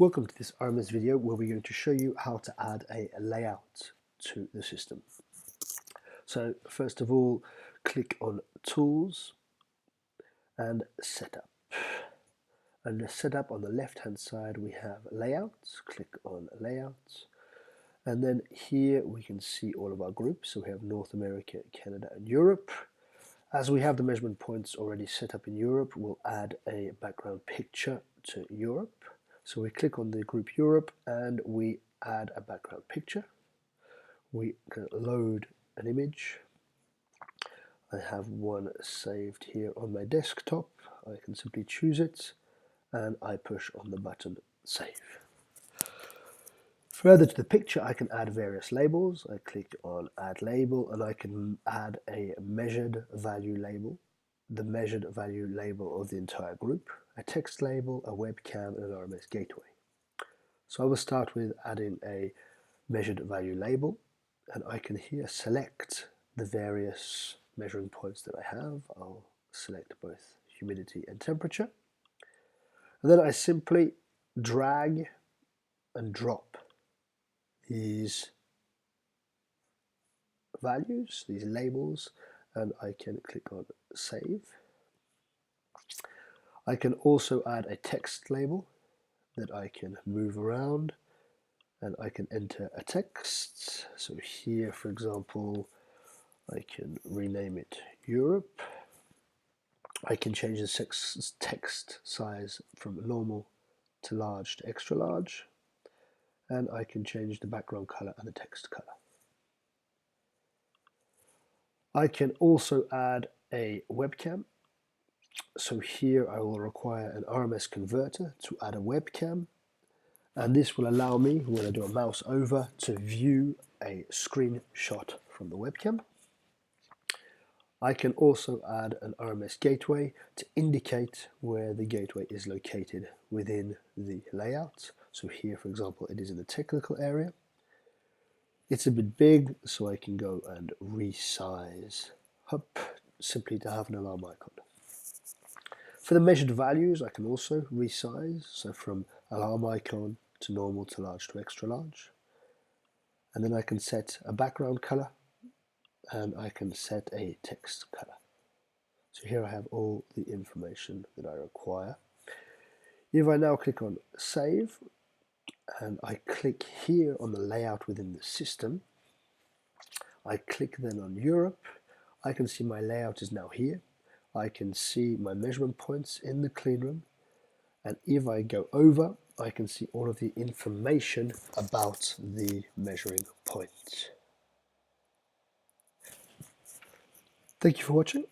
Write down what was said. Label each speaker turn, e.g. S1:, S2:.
S1: Welcome to this RMS video where we're going to show you how to add a layout to the system. So first of all, click on Tools and Setup. Under Setup on the left hand side we have Layouts. Click on Layouts, and then here we can see all of our groups. So we have North America, Canada and Europe. As we have the measurement points already set up in Europe, we'll add a background picture to Europe. So we click on the group Europe and we add a background picture. We can load an image. I have one saved here on my desktop. I can simply choose it and I push on the button Save. Further to the picture, I can add various labels. I click on Add Label and I can add a measured value label, the measured value label of the entire group, a text label, a webcam, and an RMS Gateway. So I will start with adding a measured value label, and I can here select the various measuring points that I have. I'll select both humidity and temperature, and then I simply drag and drop these values, these labels, and I can click on Save. I can also add a text label that I can move around, and I can enter a text. So here, for example, I can rename it Europe. I can change the text size from normal to large to extra large, and I can change the background color and the text color. I can also add a webcam. So here I will require an RMS converter to add a webcam, and this will allow me, when I do a mouse over, to view a screenshot from the webcam. I can also add an RMS gateway to indicate where the gateway is located within the layout. So here, for example, it is in the technical area. It's a bit big, so I can go and resize up simply to have an alarm icon. For the measured values, I can also resize, so from alarm icon to normal to large to extra large. And then I can set a background color and I can set a text color. So here I have all the information that I require. If I now click on Save and I click here on the layout within the system, I click then on Europe, I can see my layout is now here. I can see my measurement points in the clean room, and if I go over, I can see all of the information about the measuring points. Thank you for watching.